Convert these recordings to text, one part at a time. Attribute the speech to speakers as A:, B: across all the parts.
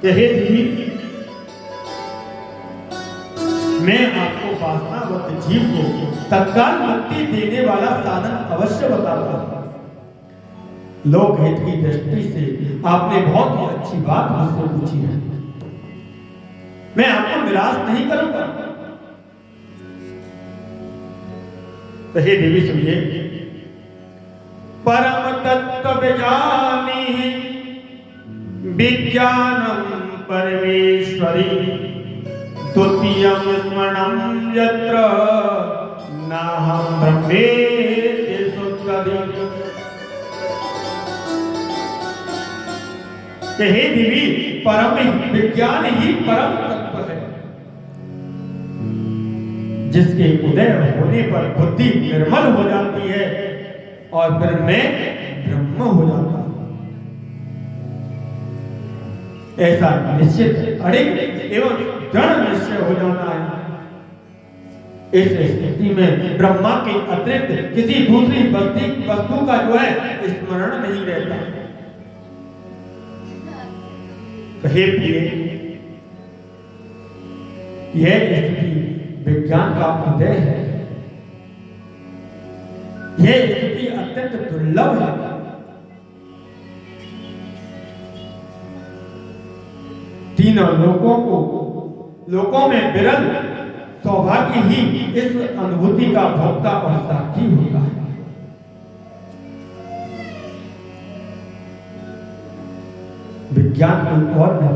A: हे देवी, मैं आपको वासनावत जीव को तत्काल मुक्ति देने वाला साधन अवश्य बताता हूं। लोक हित की दृष्टि से आपने बहुत ही अच्छी बात मुझसे पूछी है। मैं आपको निराश नहीं करूंगा। तो हे देवी सुनिए, परम तत्व विजानी विज्ञानम परमेश्वरी द्वितीयं स्मरणं यत्र नाहं ब्रह्मेति सुतरी। हे देवी, परम विज्ञान ही परम तत्व है, जिसके उदय होने पर बुद्धि निर्मल हो जाती है और फिर मैं ब्रह्म हो जाता हूं। ऐसा निश्चित अड़िग एवं दृढ़ निश्चय हो जाना है। इस स्थिति में ब्रह्मा के अतिरिक्त किसी दूसरी वस्तु का जो है स्मरण नहीं रहता। हे प्रिय, यह स्थिति विज्ञान का उदय है। यह स्थिति अत्यंत दुर्लभ है। तीनों लोकों में विरल सौभाग्य ही इस अनुभूति का भोक्ता और साक्षी होता है। विज्ञान कोई और नहीं,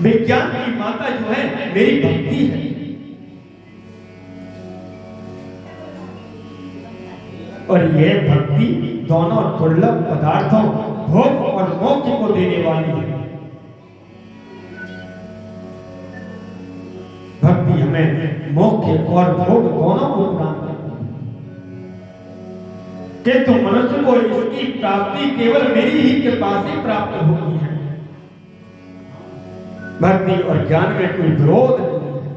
A: विज्ञान की माता जो है मेरी भक्ति है। और यह भक्ति दोनों दुर्लभ पदार्थों भोग और मोक्ष को देने वाली है। भक्ति हमें मोक्ष और भोग दोनों को प्रदान करती है, किंतु मनुष्य को इसकी प्राप्ति केवल मेरी ही कृपा से प्राप्त होती है। भक्ति और ज्ञान में कोई विरोध नहीं है।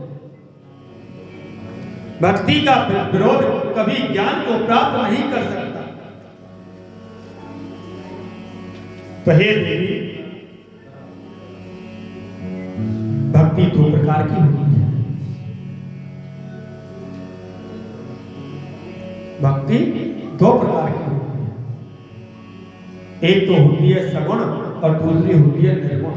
A: भक्ति का विरोध कभी ज्ञान को प्राप्त नहीं कर सकता। तो हे देवी, भक्ति दो प्रकार की होती है। भक्ति दो प्रकार की होती है। एक तो होती है सगुण और दूसरी होती है निर्गुण।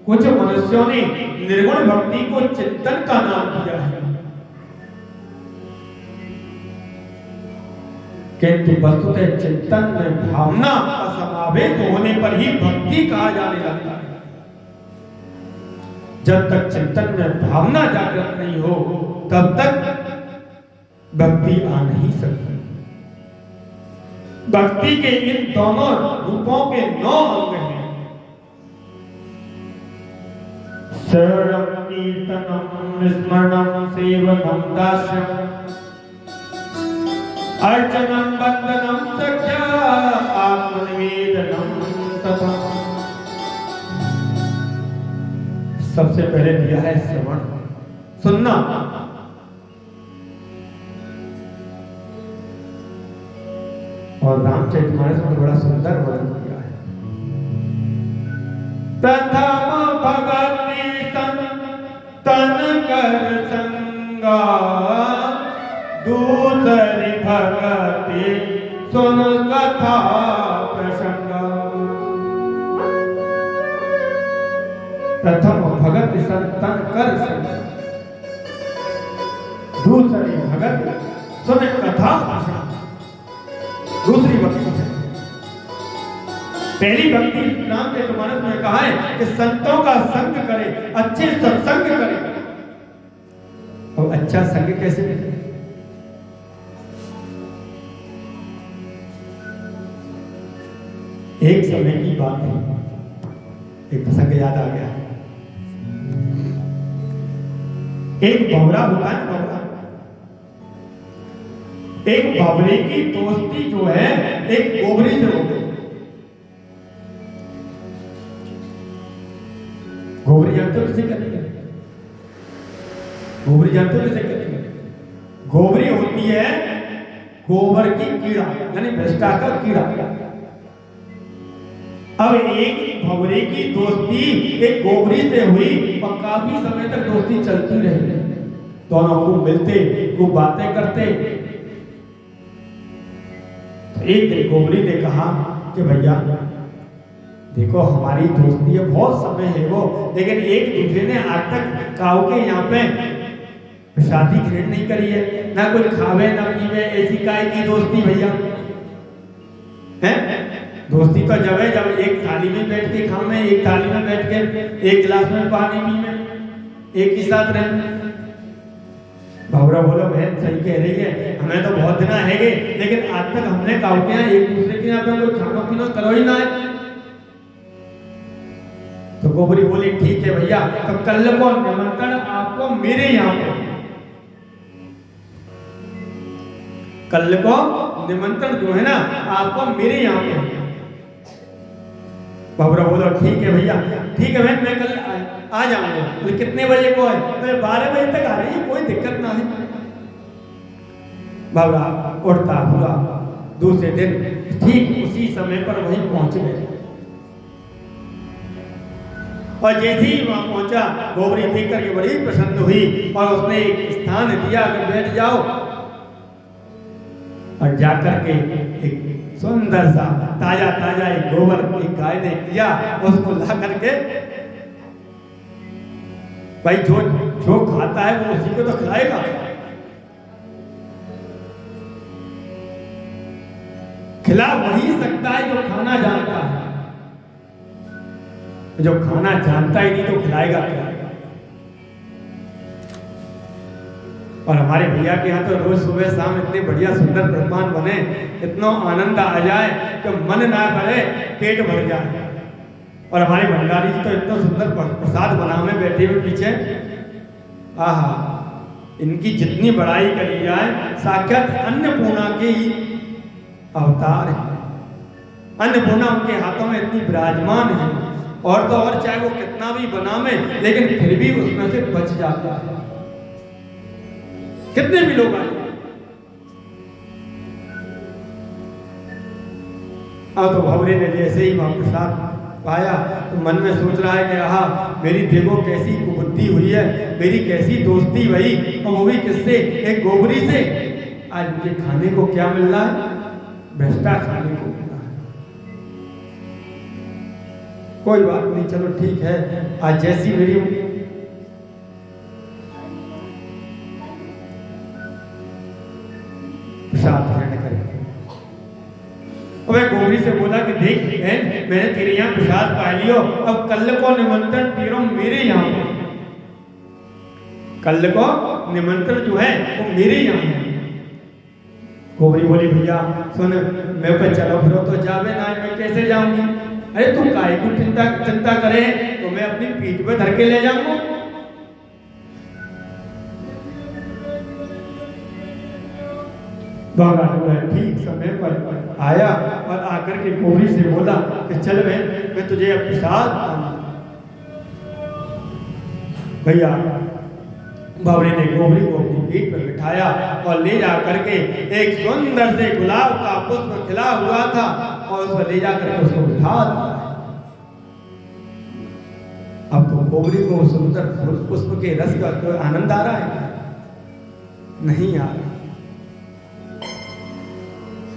A: कुछ मनुष्यों ने निर्गुण भक्ति को चिंतन का नाम दिया है, किंतु वस्तुतः चिंतन में भावना का समावेश होने पर ही भक्ति कहा जाने लगता है। जब तक चिंतन में भावना जागृत नहीं हो तब तक भक्ति आ नहीं सकती। भक्ति के इन दोनों रूपों के 9 अंग हैं। शरणं कीर्तनं स्मरणं सेवनं दास्यम् अर्चनं वंदनं सख्या आत्मनिवेदनं तथा। सबसे पहले दिया है श्रवण, सुनना। और रामचरितमानस में बड़ा सुंदर वर्णन किया है। प्रथम भगति तन कर संगा, दूसरी भगति सुन कथा प्रसंगा। प्रथम भगत तन कर संगा, दूसरी भगत सुन कथा प्रसंगा। दूसरी भक्ति है। पहली भक्ति रामचरितमानस में कहा है कि संतों का संग करे, अच्छे सत्संग करे। और अच्छा संग कैसे करे? एक समय की बात है, एक प्रसंग याद आ गया। एक भंवरा होता है, भंवरा। एक भंवरे की दोस्ती जो है एक गोबरी से हो गई। गोबरी जानते हो किसे कहते हैं? गोबरी जानते हो किसे कहते हैं? गोबरी होती है गोबर की कीड़ा, यानी भ्रष्टा का कीड़ा। अब एक भंवरे की दोस्ती एक गोबरी से हुई और काफी समय तक दोस्ती चलती रही। दोनों खूब मिलते, खूब बातें करते। तो एक दिन गोबरी ने कहा कि भैया देखो, हमारी दोस्ती है, बहुत समय है वो, लेकिन एक दूसरे ने आज तक काऊ के यहाँ पे शादी ग्रहण नहीं करी है, ना कोई खावे ना पीवे, ऐसी काय की दोस्ती भैया है। दोस्ती तो जब है जब एक थाली में बैठ के खावे, एक थाली में बैठ के एक गिलास में पानी पीवे, एक ही साथ रहे। भंवरा बोलो बहन सही कह रही है, हमें तो बहुत दिन है, लेकिन आज तक हमने काऊ के यहाँ एक दूसरे के यहाँ पे कोई खाना पीना करो ही ना है। तो गोबरी बोली ठीक है भैया, तो कल को निमंत्रण आपको मेरे यहाँ पे, कल को निमंत्रण जो है ना आपको मेरे यहाँ पे। भंवरा बोला ठीक है भैया, ठीक है बहन, मैं कल आ जाऊंगा। तो कितने बजे को है? तो 12 बजे तक आ रही है, कोई दिक्कत ना है। भंवरा उठता हुआ दूसरे दिन ठीक उसी समय पर वहीं पहुंच गए। और जैसे ही वहां पहुंचा, गोबरी देख करके बड़ी प्रसन्न हुई और उसने एक स्थान दिया कि बैठ जाओ। और जाकर के एक सुंदर सा ताजा ताजा एक गोबर एक गाय ने किया, उसको ला करके भाई जो जो खाता है वो उसी को तो खिलाएगा। खिला वही सकता है जो खाना जानता है, जो खाना जानता ही नहीं तो खिलाएगा क्या। और हमारे भैया के यहाँ तो रोज सुबह शाम इतने बढ़िया सुंदर पकवान बने, इतना आनंद आ जाए कि मन ना भरे पेट भर जाए। और हमारे भंडारी जी तो इतना सुंदर प्रसाद बनाने बैठे हुए पीछे, आहा, इनकी जितनी बड़ाई करी जाए, साक्षात अन्नपूर्णा के ही अवतार है। अन्नपूर्णा उनके हाथों में इतनी विराजमान है, और तो और चाहे वो कितना भी बनावे लेकिन फिर भी उसमें से बच जाता है, कितने भी लोग आए। अब तो भंवरे ने जैसे ही वहां प्रसाद पाया तो मन में सोच रहा है कि आहा, मेरी देखो कैसी कुबुद्धि हुई है, मेरी कैसी दोस्ती भई, और वो भी किससे? एक गोबरी से। आज मुझे खाने को क्या मिल रहा है? भ्रष्टा खाने को मिल रहा है। कोई बात नहीं, चलो ठीक है, आज जैसी मेरी प्रसाद ग्रहण करें। वह गोबरी से बोला कि देख बहन, मैंने तेरे यहाँ प्रसाद पा लियो, अब कल को निमंत्रण तेरो मेरे यहाँ पे, कल को निमंत्रण जो है वो मेरे यहाँ है। गोबरी बोली भैया सुन, मैं पे चलो फिरो तो जावे ना, मैं कैसे जाऊंगी? अरे तू काहे की चिंता करे, तो मैं अपनी पीठ पे धर के ले जाऊंगा। भंवरा ठीक समय पर आया और आकर के गोबरी से बोला कि चल बहन, मैं तुझे अब प्रसाद। भैया भंवरे ने गोबरी को अपनी पीठ पर बिठाया और ले जा करके एक सुंदर से गुलाब का पुष्प खिला हुआ था और उसको ले जा करके उसको बिठा दिया। अब तो गोबरी को सुंदर पुष्प के रस का तो आनंद आ रहा है? नहीं आ रहा।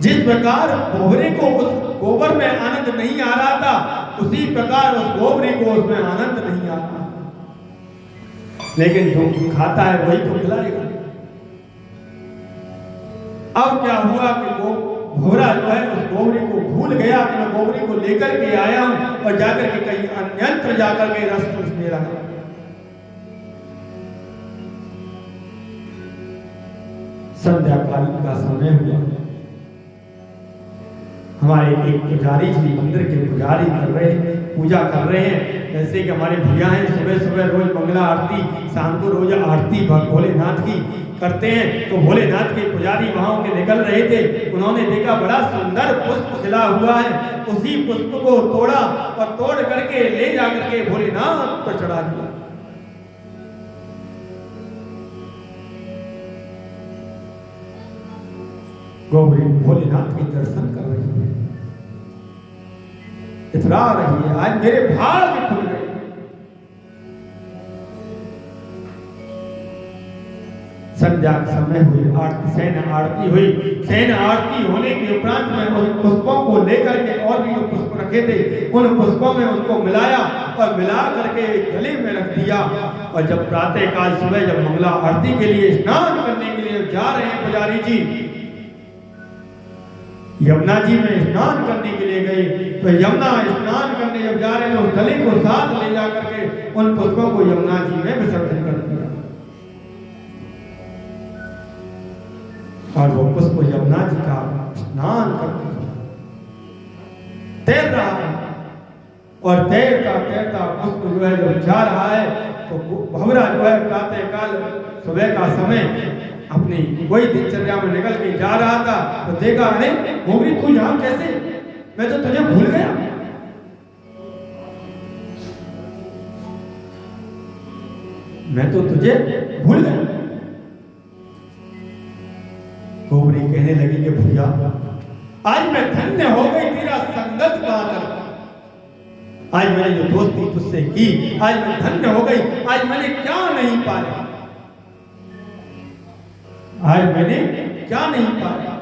A: जिस प्रकार गोबरे को उस गोबर में आनंद नहीं आ रहा था, उसी प्रकार उस गोबरे को उसमें आनंद नहीं आता। लेकिन जो खाता है वही तो खिलाएगा। अब क्या हुआ कि वो भंवरा जो है उस गोबरे को भूल गया कि मैं गोबरे को लेकर के आया हूं, और जाकर के कहीं अन्यत्र जाकर के रस चूसने लगा। संध्या काल का समय हुआ। हमारे एक पुजारी जी मंदिर के पुजारी कर रहे हैं, पूजा कर रहे हैं। जैसे कि हमारे भैया हैं, सुबह सुबह रोज मंगला आरती, शाम को रोज आरती भोलेनाथ की करते हैं। तो भोलेनाथ के पुजारी वहां के निकल रहे थे, उन्होंने देखा बड़ा सुंदर पुष्प खिला हुआ है, उसी पुष्प को तोड़ा और तोड़ करके ले जाकर के भोलेनाथ पर चढ़ा दिया। गौरी भोलेनाथ के दर्शन कर रही है, इतरा रही है, आज मेरे भाग खुल गए। संध्या का समय हुई, सैन्य आरती हुई। सैन्य आरती होने के उपरांत में उन पुष्पों को लेकर के और भी जो पुष्प रखे थे उन पुष्पों में उनको मिलाया और मिला करके गले में रख दिया। और जब प्रातः काल सुबह जब मंगला आरती के लिए स्नान करने के लिए जा रहे हैं पुजारी जी, यमुना जी में स्नान करने के लिए गए, तो यमुना स्नान करने जब जा रहे हैं तो गले को साथ ले जा करके उन पुष्पों को यमुना जी में विसर्जन कर दिया। और वो पुष्प यमुना जी का स्नान करके तैर रहा है, और तैरता पुष्प जो है जब जा रहा है तो भंवरा जो है प्रातः काल सुबह का समय अपनी कोई दिनचर्या में निकल के जा रहा था, तो देखा, अरे गोरी तू यहाँ कैसे, मैं तो तुझे भूल गया। मैं तो तुझे भूल गया। गोरी कहने लगी कि भैया आज मैं धन्य हो गई तेरा संगत पाकर, आज मैंने जो दोस्ती तुझसे की आज मैं धन्य हो गई। आज मैंने क्या नहीं पाया, आज मैंने क्या नहीं पाया।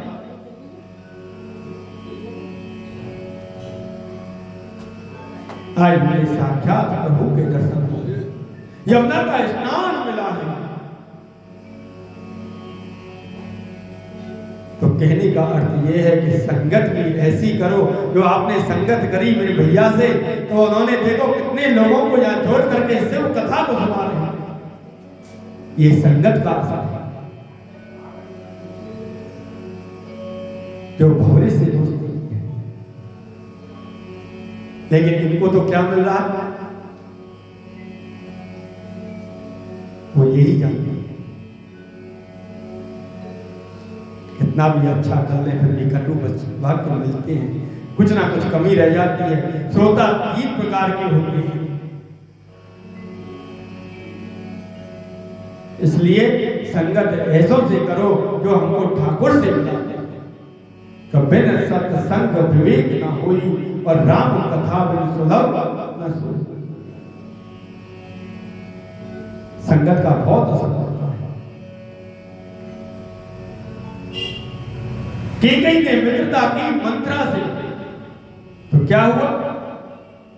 A: आज मेरे साक्षात प्रभु के दर्शन हो गए, यमुना का स्नान मिला है। तो कहने का अर्थ यह है कि संगत भी ऐसी करो। जो आपने संगत करी मेरे भैया से, तो उन्होंने देखो कितने लोगों को यहाँ जोड़ करके शिव कथा को सुना रहे हैं। ये संगत का असर है। जो भंवरे से दोस्ती है, लेकिन इनको तो क्या मिल रहा है, वो यही जानते हैं। कितना भी अच्छा कर ले फिर भी कटु भक्त मिलते हैं, कुछ ना कुछ कमी रह जाती है। श्रोता 3 प्रकार के होते हैं, इसलिए संगत ऐसों से करो जो हमको ठाकुर से मिलाते हैं। कभी न सत्संग विवेक न होई, और राम कथा बिन सुलभ न सोई। संगत का बहुत असर होता है। कैकेयी ने मित्रता की मंत्रा से, तो क्या हुआ,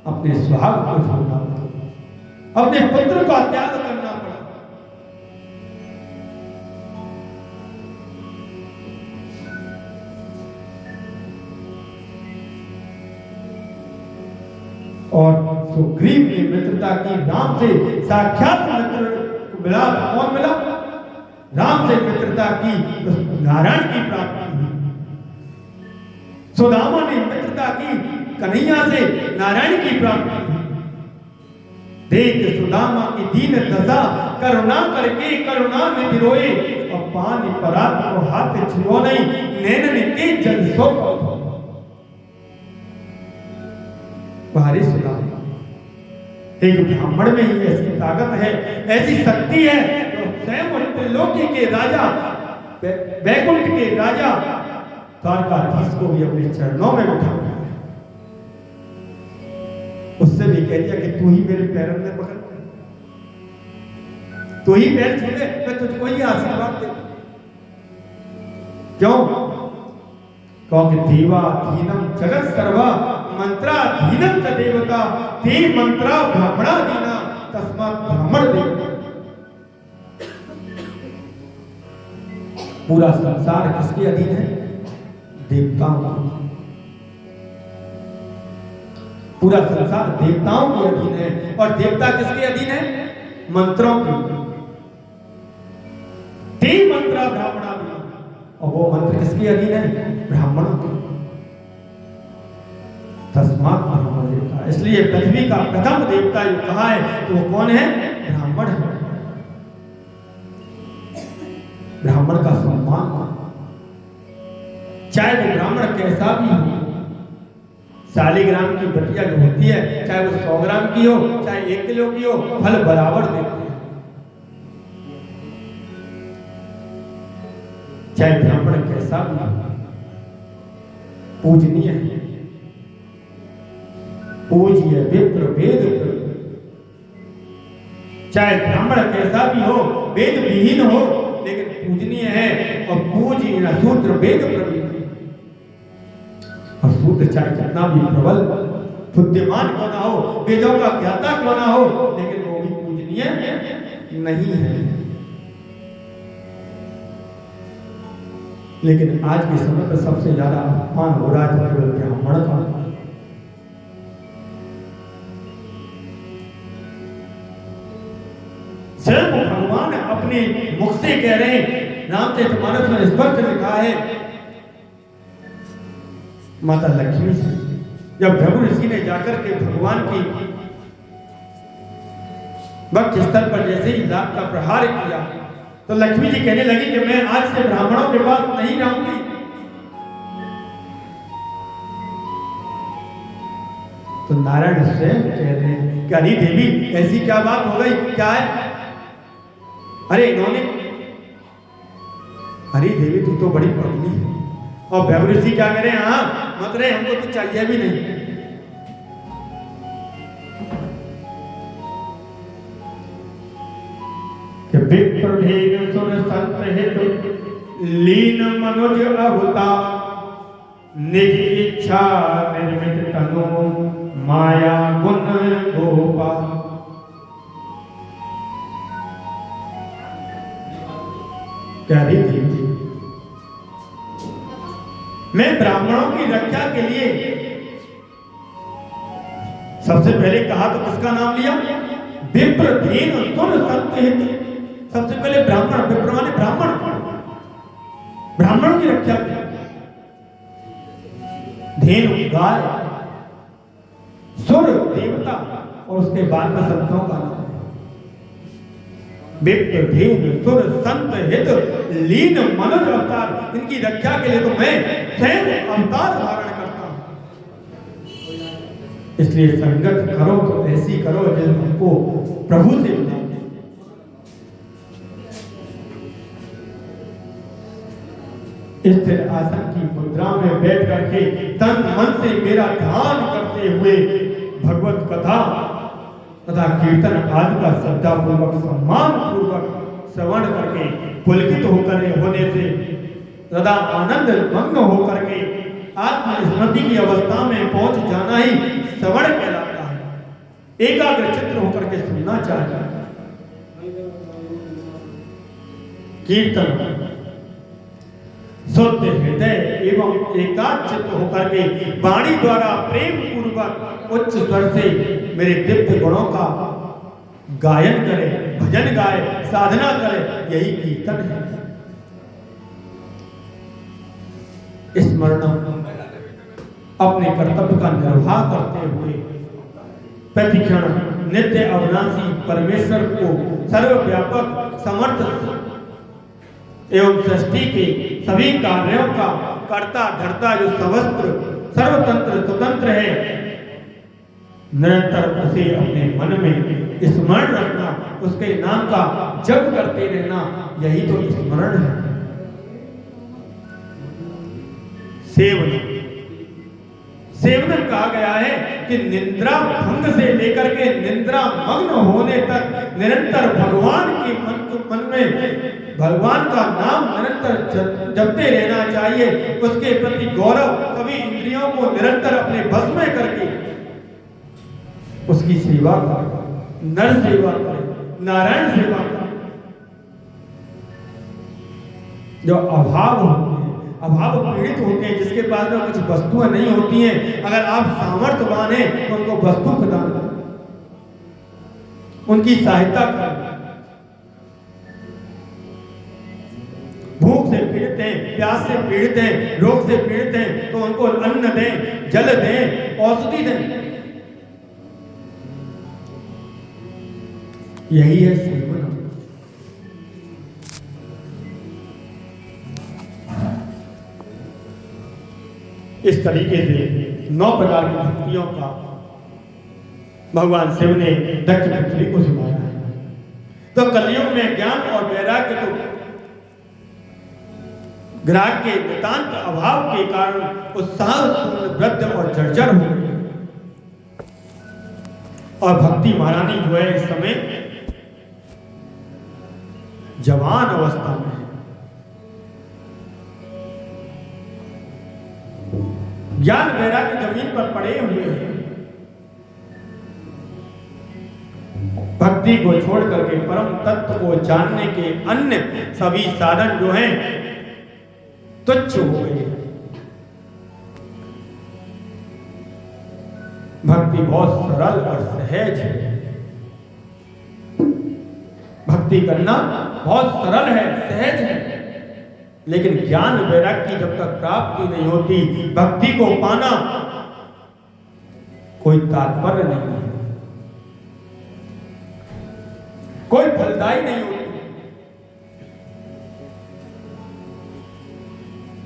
A: अपने सुहाग को छोड़ना पड़ा, अपने पुत्र का त्याग करना पड़ा। और सुग्रीव ने मित्रता की राम से, साक्षात मित्र को मिला। कौन मिला, राम से मित्रता की, नारायण की प्राप्ति हुई। सुदामा ने मित्रता की कन्हैया से, नारायण की प्राप्ति हुई। देख सुदामा की दीन दशा, करुणा करके करुणा निधि रोए, और पानी परात को हाथ छुओ नहीं, नैनन के जल सो। भारी सुदामा, एक ब्राह्मण में ही ऐसी ताकत है, ऐसी शक्ति है, जो स्वयं त्रिलोकी के राजा, वैकुंठ के राजा द्वारकाधीश को भी अपने चरणों में बिठा दिया। उससे भी कह दिया कि तू ही मेरे पैरों में पकड़, तू ही पैर छू ले, मैं तुझको ही आशीर्वाद दे। क्यों? क्योंकि देवा धीनम जगत सर्वा, मंत्रा धीनम च देवता, ते मंत्रा ब्राह्मणा दीना, तस्मात् ब्राह्मण देवता। पूरा संसार किसके अधीन है? देवताओं। पूरा संसार देवताओं के अधीन है, और देवता किसके अधीन है? मंत्रों के। ते मंत्रा ब्राह्मणा दीना, और वो मंत्र किसके अधीन है? ब्राह्मणों के। तस्मात् ब्राह्मण देवता, इसलिए पृथ्वी का प्रथम देवता जो कहा है तो वो कौन है? ब्राह्मण है। ब्राह्मण का सम्मान, चाहे वो ब्राह्मण कैसा भी हो। शालिग्राम की बटिया जो होती है, चाहे वो 100 ग्राम की हो, चाहे 1 किलो की हो, फल बराबर देती है। चाहे ब्राह्मण कैसा भी हो। पूजनीय है, पूज्य विप्र वेद प्रवीण। चाहे ब्राह्मण कैसा भी हो, वेद विहीन हो, लेकिन पूजनीय है। और पूज्य शूद्र वेद प्रवीण, और शूद्र चाहे कितना भी प्रबल बुद्धिमान क्यों ना हो, वेदों का ज्ञाता क्यों ना हो, लेकिन वो भी पूजनीय नहीं है। लेकिन आज के समय पर सबसे ज्यादा अपमान हो रहा है केवल ब्राह्मण का। स्वयं भगवान अपने मुख से कह रहे हैं, रामचरितमानस में स्पष्ट लिखा है, माता लक्ष्मी से जब भृगु ऋषि ने जाकर के भगवान की वक्ष स्थल पर जैसे ही लात का प्रहार किया, तो लक्ष्मी जी कहने लगी कि मैं आज से ब्राह्मणों के पास नहीं रहूंगी। तो नारायण स्वयं कह रहे हैं कि अरे देवी ऐसी क्या बात हो गई, क्या है? अरे इन्होंने, अरे देवी तू तो बड़ी पगली है। और भृगु ऋषि क्या कह रहे हैं, हाँ मत रहे, हमको तो चाहिए भी नहीं। कि विप्रभेद सुर संत हित लीन मनुज अहुता, निज इच्छा निर्मित तनु माया गुण गोपा। क्या रे देवी, मैं ब्राह्मणों की रक्षा के लिए सबसे पहले कहा तो किसका नाम लिया? विप्रधेन सुर संत हित। सबसे पहले ब्राह्मण, विप्र माने ब्राह्मण, ब्राह्मणों की रक्षा की। धेनु गाय, सुर देवता, और उसके बाद में संतों का नाम। विप्रधेन सुर संत हित लीन मनुज अवतार, इनकी रक्षा के लिए तो मैं स्वयं अवतार धारण करता हूं। इसलिए संगत करो तो ऐसी करो जिस हमको प्रभु से मिला। स्थिर आसन की मुद्रा में बैठ करके तन मन से मेरा ध्यान करते हुए भगवत कथा तथा कीर्तन आदि का श्रद्धापूर्वक सम्मान पूर्वक श्रवण करके पुलकित होकर होने से सदा आनंद मग्न होकर के आत्मस्मृति की अवस्था में पहुंच जाना ही श्रवण कहलाता है। एकाग्र चित्त होकर के सुनना चाहिए। कीर्तन शुद्ध हृदय एवं एकाग्रचित्त होकर के वाणी द्वारा प्रेम पूर्वक उच्च स्वर से मेरे दिव्य गुणों का गायन करे, भजन गाए, साधना करे, यही कीर्तन है। स्मरण अपने कर्तव्य का निर्वाह करते हुए प्रतिक्षण नित्य अविनाशी परमेश्वर को सर्वव्यापक समर्थ एवं सृष्टि के सभी कार्यों का कर्ता धर्ता जो सर्वत्र सर्वतंत्र स्वतंत्र है, निरंतर उसे अपने मन में स्मरण रखना, उसके नाम का जप करते रहना, यही तो स्मरण है। सेवन सेवन कहा गया है कि निद्रा भंग से लेकर के निद्रा मग्न होने तक निरंतर भगवान के मन में भगवान का नाम निरंतर जपते रहना चाहिए। उसके प्रति गौरव, सभी इंद्रियों को निरंतर अपने बस में करके उसकी सेवा करें, नर सेवा करें, नारायण सेवा करें। जो अभाव होते हैं, अभाव पीड़ित होते हैं, जिसके पास में कुछ वस्तुएं नहीं होती हैं, अगर आप सामर्थ्यवान हैं तो उनको वस्तु प्रदान करें, उनकी सहायता करें। भूख से पीड़ित हैं, प्यास से पीड़ित हैं, रोग से पीड़ित हैं, तो उनको अन्न दें, जल दें, औषधि दें। यही है सेवन। इस तरीके से 9 प्रकार की भक्तियों का भगवान शिव ने दक्ष पृथ्वी को सुनाया है। तो कलयुग में ज्ञान और वैराग्य तो ग्राहक के नितांत अभाव के कारण उत्साह शून्य, वृद्ध और जर्जर हो गई। और भक्ति महारानी जो है इस समय जवान अवस्था में है। ज्ञान वैराग्य जमीन पर पड़े हुए हैं। भक्ति को छोड़ करके परम तत्व को जानने के अन्य सभी साधन जो हैं तुच्छ हो गए। भक्ति बहुत सरल और सहज है। भक्ति करना बहुत सरल है, सहज है, लेकिन ज्ञान वैराग्य की जब तक प्राप्ति नहीं होती, भक्ति को पाना कोई तात्पर्य नहीं है, कोई फलदायी नहीं होती।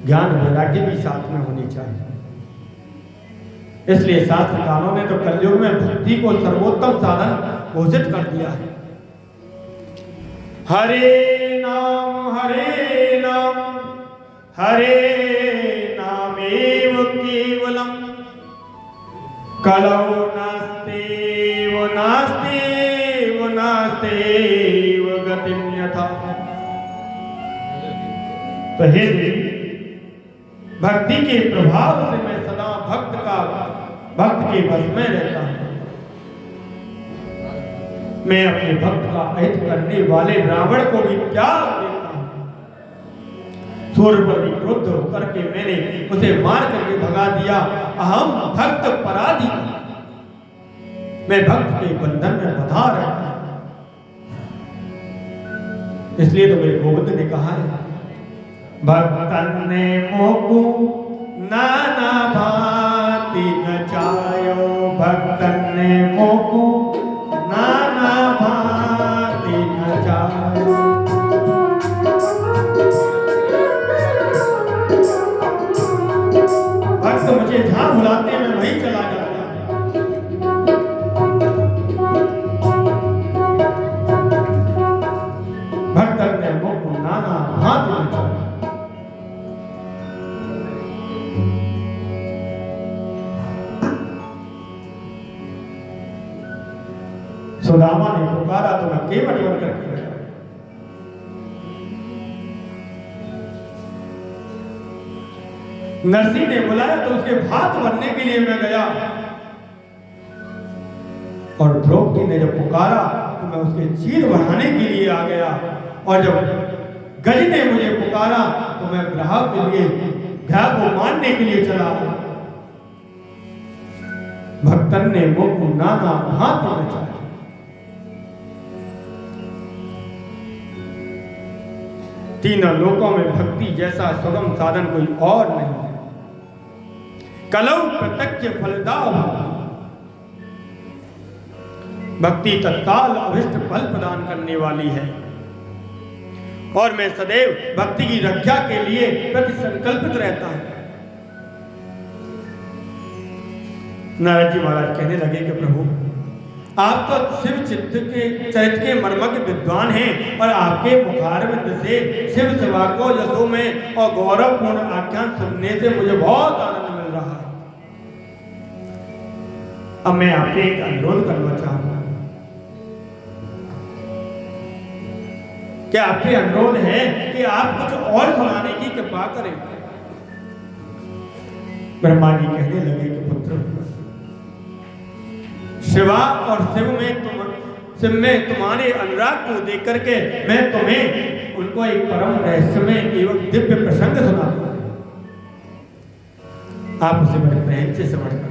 A: ज्ञान वैराग्य भी साथ में होनी चाहिए। इसलिए शास्त्रकारों ने तो कलयुग में भक्ति को सर्वोत्तम साधन घोषित कर दिया है। हरे नाम हरे नामेव केवलम कलौ नास्तेव नास्तेव नास्तेव गतिन्यथा। तो हे देवी, भक्ति के प्रभाव से मैं सदा भक्त के बस में रहता हूं। मैं अपने भक्त का अहित करने वाले रावण को भी त्याग देता हूं। सूर्य पर भी क्रुद्ध होकर के मैंने उसे मार करके भगा दिया। अहम भक्त पराधी, मैं भक्त के बंधन में बंधा रहता हूं। इसलिए तो मेरे गोविंद ने कहा है, भक्तन ने मोकु नाना भांति नचायो। भक्तन ने मोकु नाना भांति नचायो। भक्त मुझे जहां बुलाते मैं वहीं चला जाता। भक्तन ने मोकु नाना भांति नचायो। सुदामा ने पुकारा तो मैं केवट बनकर के गया। नरसिंह ने बुलाया तो उसके भात भरने के लिए मैं गया। और द्रौपदी ने जब पुकारा तो मैं उसके चीर बढ़ाने के लिए आ गया। और जब गज ने मुझे पुकारा तो मैं ग्राहक के लिए ग्राह को मारने के लिए चला। भक्तन ने मुख नाना भांति नचाया। तीनों लोकों में भक्ति जैसा सुगम साधन कोई और नहीं है। कलौ प्रत्यक्ष फलदाव भक्ति तत्काल अभिष्ट फल प्रदान करने वाली है। और मैं सदैव भक्ति की रक्षा के लिए प्रति संकल्पित रहता हूं। नारद जी महाराज कहने लगे कि प्रभु, आप तो शिव चित्त के चरित्र के मर्मज्ञ विद्वान हैं और आपके मुखारविंद से शिव सेवा को यशो में और गौरवपूर्ण आख्यान सुनने से मुझे बहुत आनंद मिल रहा है। अब मैं आपसे एक अनुरोध करना चाहूंगा। क्या आपसे अनुरोध है कि आप कुछ और सुनाने की कृपा करें? ब्रह्मा जी कहने लगे कि पुत्र, शिवा और शिव में तुम्हारे अनुराग को देख करके मैं तुम्हें उनको एक परम रहस्यमय एवं दिव्य प्रसंग सुनाता हूं। आप उसे बड़े प्रेम से समझ कर